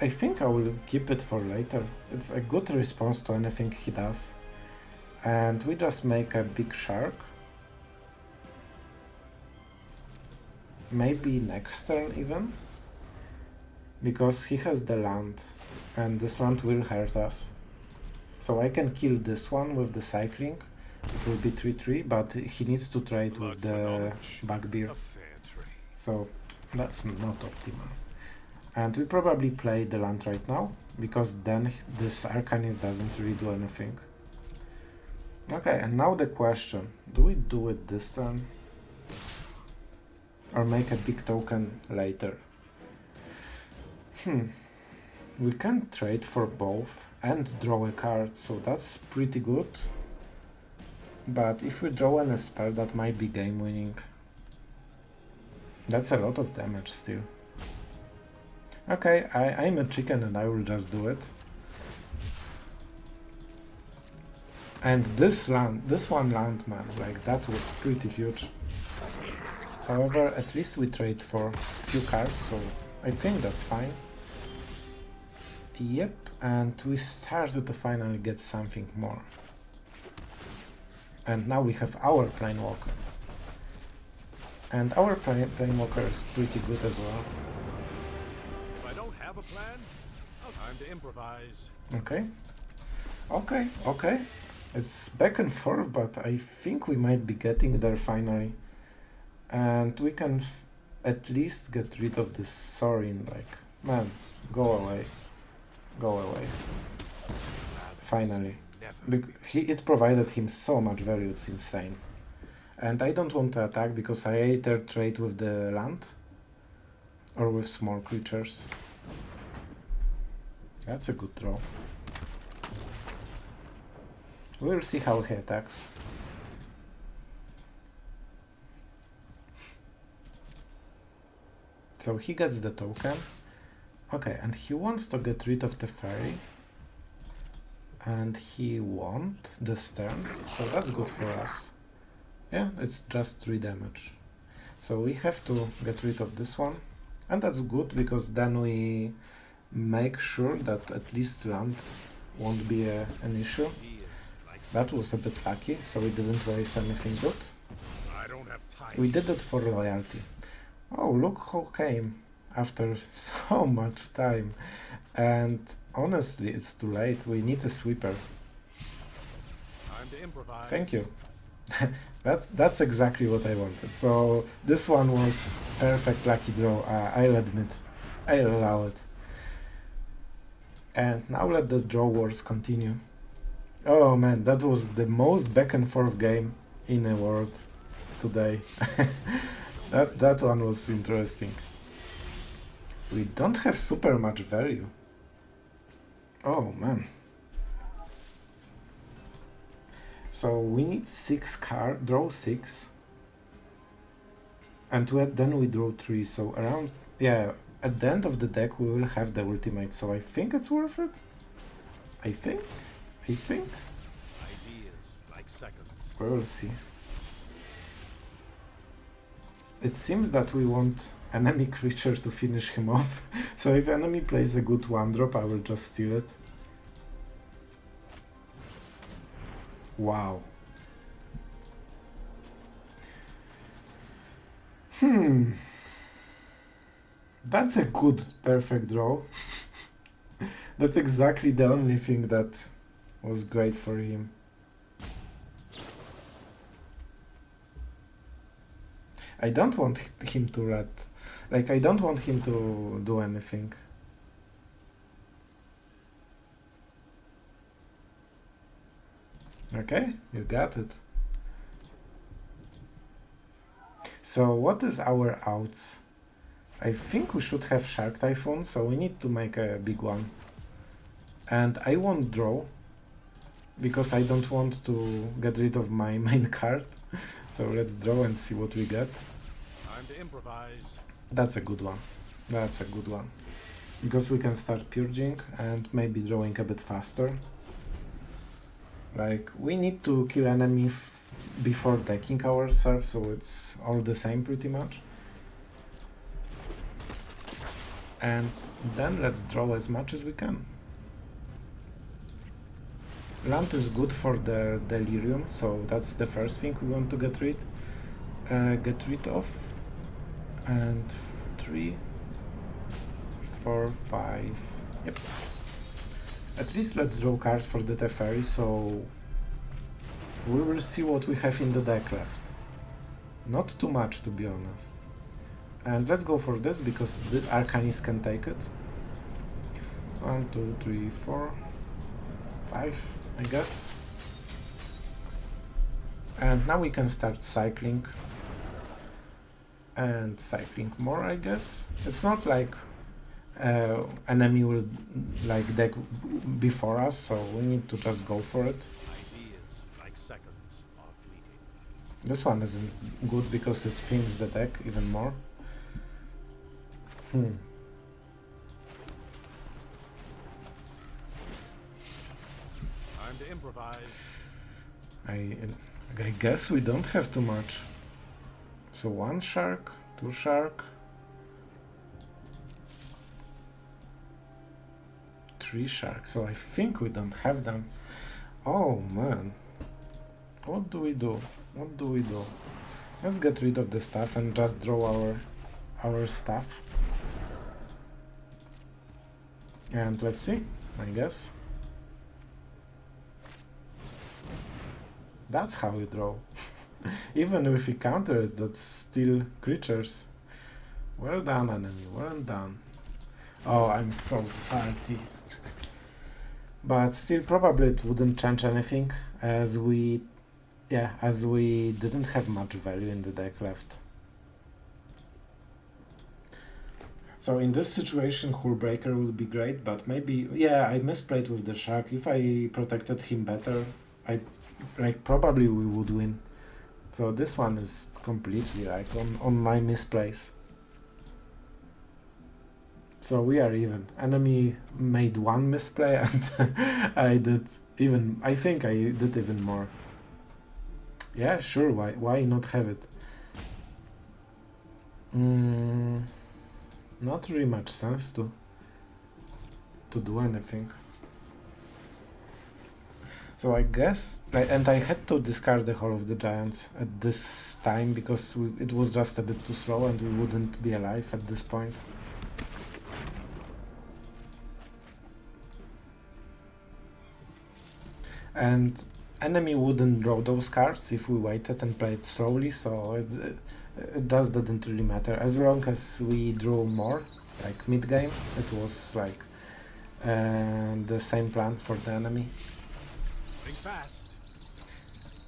I think I will keep it for later. It's a good response to anything he does. And we just make a big shark. Maybe next turn even. Because he has the land. And this land will hurt us. So I can kill this one with the cycling. It will be 3-3, but he needs to trade with the bugbear. So that's not optimal. And we probably play the land right now, because then this Arcanist doesn't really do anything. Okay, and now the question. Do we do it this turn? Or make a big token later? We can trade for both and draw a card, so that's pretty good. But if we draw a spell, that might be game winning. That's a lot of damage still. Okay, I'm a chicken and I will just do it. And this one land, man, like that was pretty huge. However, at least we trade for a few cards, so I think that's fine. Yep, and we started to finally get something more. And now we have our Planewalker. And our Planewalker is pretty good as well. If I don't have a plan, time to improvise. Okay. Okay. It's back and forth, but I think we might be getting there finally. And we can at least get rid of this Sorin, like, man, go away. Go away. Finally. It provided him so much value, it's insane. And I don't want to attack because I either trade with the land or with small creatures. That's a good draw. We'll see how he attacks. So he gets the token. Okay, and he wants to get rid of the Teferi. And he won't this turn, so that's good for us. Yeah, it's just 3 damage. So we have to get rid of this one. And that's good, because then we make sure that at least land won't be an issue. That was a bit lucky, so we didn't waste anything good. We did it for loyalty. Oh, look who came after so much time. And honestly, it's too late. We need a sweeper. Thank you. That's exactly what I wanted. So this one was perfect lucky draw. I'll admit. I'll allow it. And now let the draw wars continue. Oh man, that was the most back and forth game in the world today. That one was interesting. We don't have super much value. Oh man. So we need 6 cards, draw 6. And then we draw 3, so around, yeah, at the end of the deck we will have the ultimate, so I think it's worth it. I think. Ideas like seconds. We will see. It seems that we want enemy creature to finish him off, so if enemy plays a good 1-drop, I will just steal it. Wow. That's a good perfect draw. That's exactly the only thing that was great for him. I don't want him to I don't want him to do anything. Okay, you got it. So what is our outs? I think we should have Shark Typhoon, so we need to make a big one. And I won't draw, because I don't want to get rid of my main card. So let's draw and see what we get. Time to improvise. That's a good one. That's a good one. Because we can start purging and maybe drawing a bit faster. Like, we need to kill enemy before decking ourselves, so it's all the same pretty much. And then let's draw as much as we can. Land is good for the delirium, so that's the first thing we want to get rid of. And 3, 4, 5. Yep. At least let's draw cards for the Teferi, so we will see what we have in the deck left. Not too much, to be honest. And let's go for this because the Arcanist can take it. 1, 2, 3, 4, 5, I guess. And now we can start cycling. And cycling more, I guess. It's not like enemy will like deck before us, so we need to just go for it. Ideas, like seconds, are fleeting. This one isn't good because it thins the deck even more. Time to improvise. I guess we don't have too much. So 1 shark, 2 shark, 3 sharks. So I think we don't have them. Oh man. What do we do? What do we do? Let's get rid of the stuff and just draw our stuff. And let's see, I guess. That's how you draw. Even if we counter it, that's still creatures. Well done, enemy, well done. Oh, I'm so salty. But still, probably it wouldn't change anything, as we didn't have much value in the deck left. So in this situation, Hullbreaker would be great, but maybe, yeah, I misplayed with the shark. If I protected him better, probably we would win. So this one is completely like on my misplays. So we are even. Enemy made 1 misplay and I think I did even more. Yeah, sure, why not have it? Not really much sense to do anything. So I guess, and I had to discard the Hall of the Giants at this time because it was just a bit too slow and we wouldn't be alive at this point. And enemy wouldn't draw those cards if we waited and played slowly, so it just didn't really matter. As long as we drew more, like mid-game, it was like the same plan for the enemy. Think fast.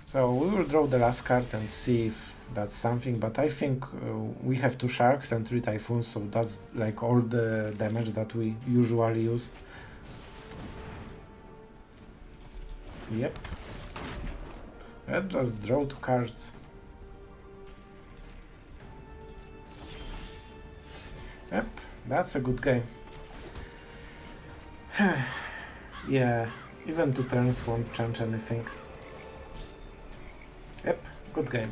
So we will draw the last card and see if that's something, but I think we have 2 sharks and 3 typhoons, so that's like all the damage that we usually use. Yep. Let's just draw 2 cards. Yep, that's a good game. Yeah, even 2 turns won't change anything. Yep, good game.